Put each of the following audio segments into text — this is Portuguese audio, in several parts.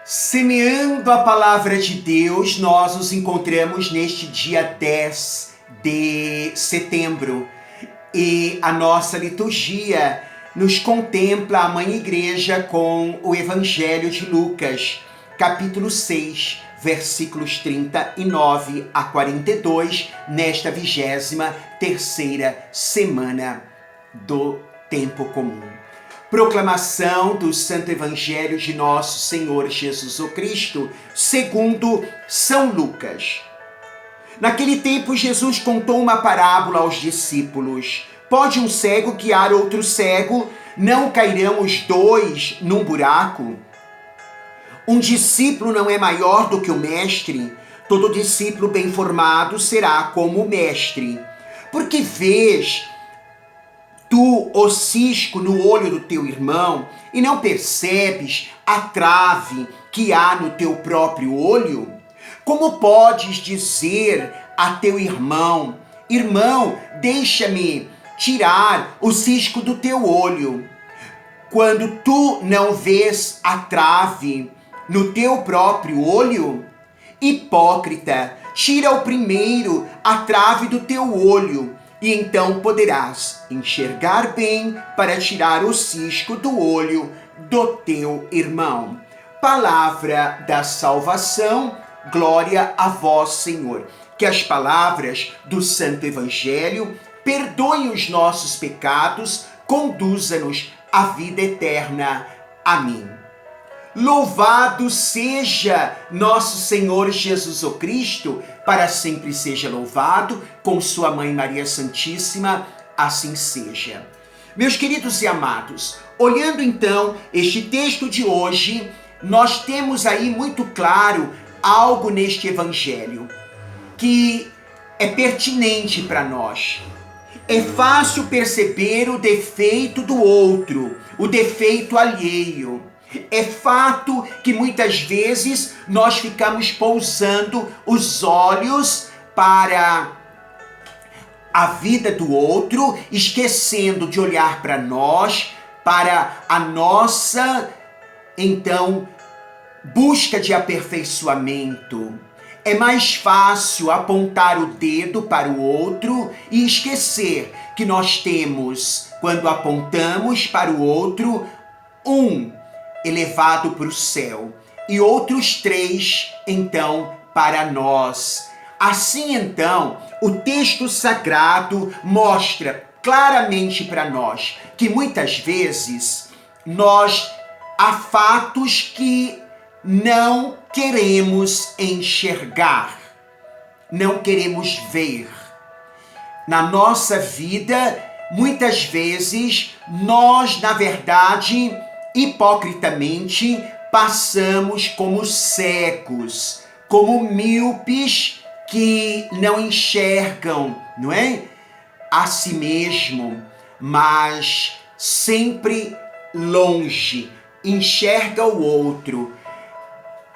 Semeando a palavra de Deus, nós nos encontramos neste dia 10 de setembro e a nossa liturgia nos contempla a Mãe Igreja com o Evangelho de Lucas, capítulo 6, versículos 39 a 42, nesta 23ª semana do tempo comum. Proclamação do Santo Evangelho de Nosso Senhor Jesus o Cristo, segundo São Lucas. Naquele tempo, Jesus contou uma parábola aos discípulos. Pode um cego guiar outro cego? Não cairão os dois num buraco? Um discípulo não é maior do que o mestre? Todo discípulo bem formado será como o mestre. Porque vês tu o cisco no olho do teu irmão e não percebes a trave que há no teu próprio olho? Como podes dizer a teu irmão: irmão, deixa-me tirar o cisco do teu olho, quando tu não vês a trave no teu próprio olho? Hipócrita, tira o primeiro a trave do teu olho, e então poderás enxergar bem para tirar o cisco do olho do teu irmão. Palavra da salvação, glória a vós, Senhor. Que as palavras do Santo Evangelho perdoem os nossos pecados, conduza-nos à vida eterna. Amém. Louvado seja nosso Senhor Jesus o Cristo, para sempre seja louvado, com sua Mãe Maria Santíssima, assim seja. Meus queridos e amados, olhando então este texto de hoje, nós temos aí muito claro algo neste Evangelho que é pertinente para nós. É fácil perceber o defeito do outro, o defeito alheio. É fato que muitas vezes nós ficamos pousando os olhos para a vida do outro, esquecendo de olhar para nós, para a nossa, então, busca de aperfeiçoamento. É mais fácil apontar o dedo para o outro e esquecer que nós temos, quando apontamos para o outro, elevado para o céu, e outros 3, então, para nós. Assim, então, o texto sagrado mostra claramente para nós que muitas vezes há fatos que não queremos enxergar, não queremos ver. Na nossa vida, muitas vezes, nós, na verdade, hipocritamente, passamos como cegos, como míopes que não enxergam, não é? A si mesmo, mas sempre longe, enxerga o outro.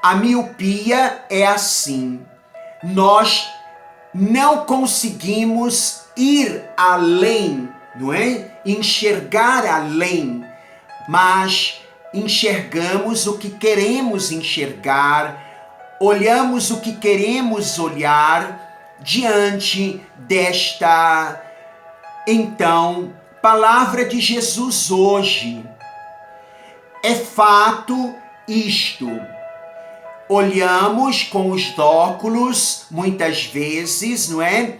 A miopia é assim. Nós não conseguimos ir além, não é? Enxergar além. Mas enxergamos o que queremos enxergar, olhamos o que queremos olhar diante desta, então, palavra de Jesus hoje. É fato isto. Olhamos com os óculos, muitas vezes, não é?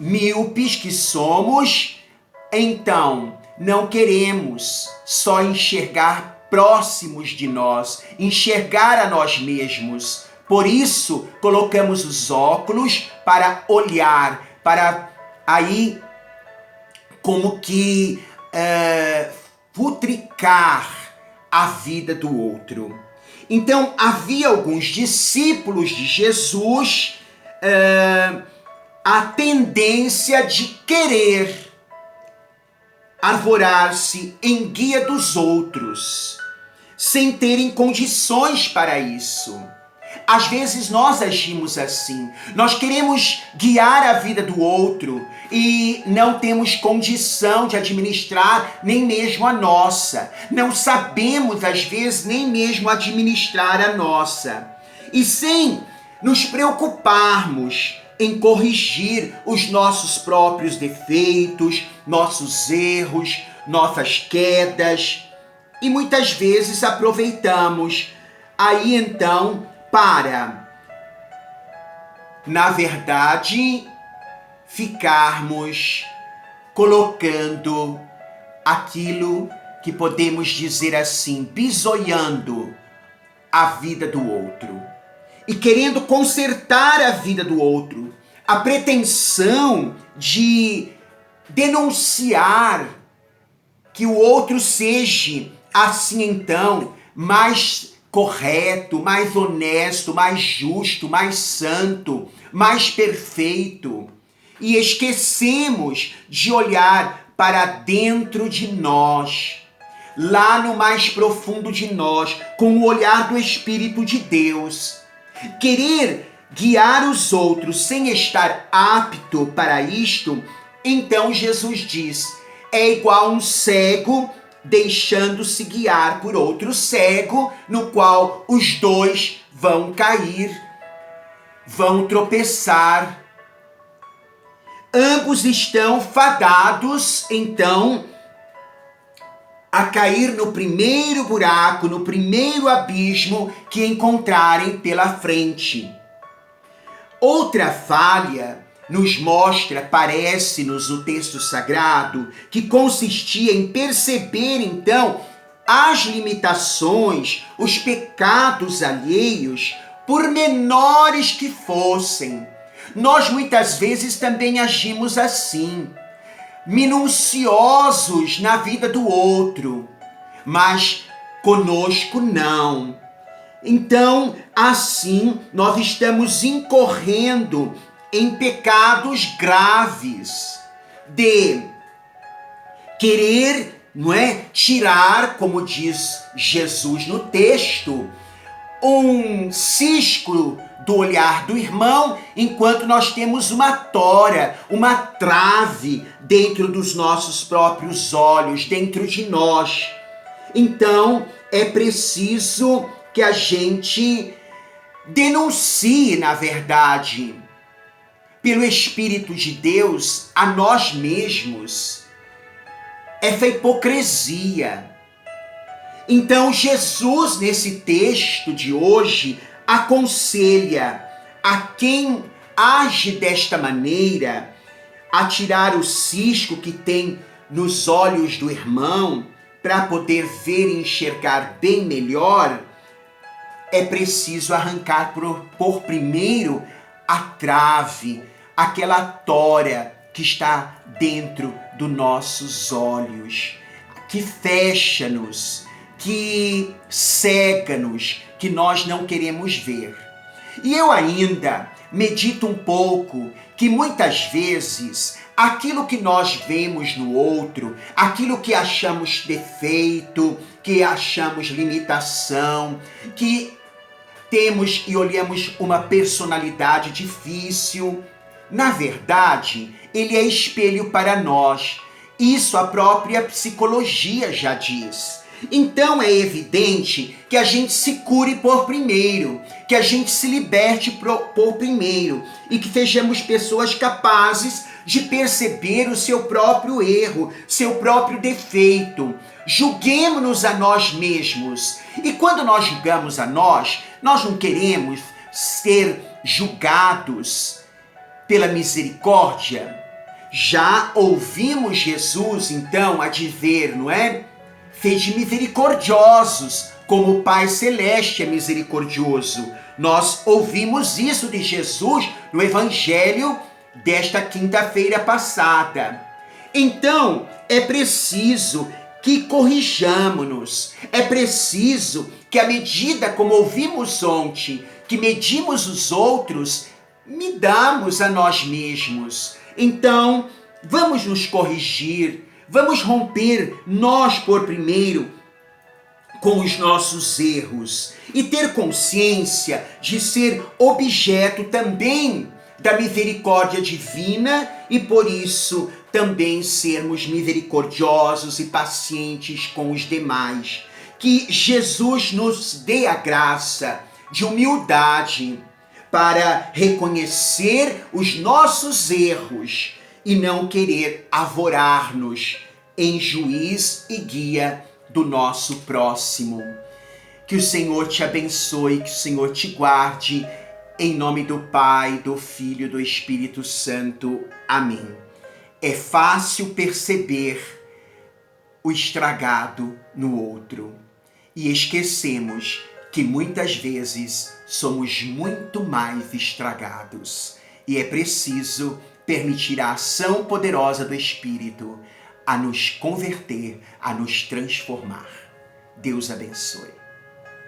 Míopes que somos, então, não queremos só enxergar próximos de nós, enxergar a nós mesmos. Por isso, colocamos os óculos para olhar, para aí como que futricar a vida do outro. Então, havia alguns discípulos de Jesus a tendência de querer arvorar-se em guia dos outros, sem terem condições para isso. Às vezes nós agimos assim. Nós queremos guiar a vida do outro e não temos condição de administrar nem mesmo a nossa. Não sabemos, às vezes, nem mesmo administrar a nossa. E sem nos preocuparmos em corrigir os nossos próprios defeitos, nossos erros, nossas quedas. E muitas vezes aproveitamos aí então para, na verdade, ficarmos colocando aquilo que podemos dizer assim, bisoiando a vida do outro e querendo consertar a vida do outro. A pretensão de denunciar que o outro seja assim então mais correto, mais honesto, mais justo, mais santo, mais perfeito. E esquecemos de olhar para dentro de nós, lá no mais profundo de nós, com o olhar do Espírito de Deus. Querer guiar os outros sem estar apto para isto, então Jesus diz, é igual um cego deixando-se guiar por outro cego, no qual os dois vão cair, vão tropeçar. Ambos estão fadados, então, a cair no primeiro buraco, no primeiro abismo que encontrarem pela frente. Outra falha nos mostra, parece-nos o texto sagrado, que consistia em perceber então as limitações, os pecados alheios, por menores que fossem. Nós muitas vezes também agimos assim, minuciosos na vida do outro, mas conosco não. Então, assim, nós estamos incorrendo em pecados graves de querer, não é, tirar, como diz Jesus no texto, um cisco do olhar do irmão, enquanto nós temos uma tora, uma trave dentro dos nossos próprios olhos, dentro de nós. Então, é preciso que a gente denuncie, na verdade, pelo Espírito de Deus, a nós mesmos, essa hipocrisia. Então, Jesus, nesse texto de hoje, aconselha a quem age desta maneira a tirar o cisco que tem nos olhos do irmão para poder ver e enxergar bem melhor. É preciso arrancar por primeiro a trave, aquela tora que está dentro dos nossos olhos, que fecha-nos, que cega-nos, que nós não queremos ver. E eu ainda medito um pouco que muitas vezes aquilo que nós vemos no outro, aquilo que achamos defeito, que achamos limitação, que temos e olhamos uma personalidade difícil, na verdade, ele é espelho para nós. Isso a própria psicologia já diz. Então é evidente que a gente se cure por primeiro, que a gente se liberte por primeiro e que sejamos pessoas capazes de perceber o seu próprio erro, seu próprio defeito. Julguemos-nos a nós mesmos. E quando nós julgamos a nós não queremos ser julgados pela misericórdia. Já ouvimos Jesus então a dizer, não é? Sede misericordiosos, como o Pai Celeste é misericordioso. Nós ouvimos isso de Jesus no Evangelho desta quinta-feira passada. Então, é preciso que corrijamos-nos. É preciso que, à medida como ouvimos ontem, que medimos os outros, midamos a nós mesmos. Então, vamos nos corrigir. Vamos romper nós por primeiro com os nossos erros e ter consciência de ser objeto também da misericórdia divina e por isso também sermos misericordiosos e pacientes com os demais. Que Jesus nos dê a graça de humildade para reconhecer os nossos erros e não querer arvorar-nos em juiz e guia do nosso próximo. Que o Senhor te abençoe, que o Senhor te guarde, em nome do Pai, do Filho e do Espírito Santo. Amém. É fácil perceber o estragado no outro e esquecemos que muitas vezes somos muito mais estragados e é preciso permitir a ação poderosa do Espírito a nos converter, a nos transformar. Deus abençoe.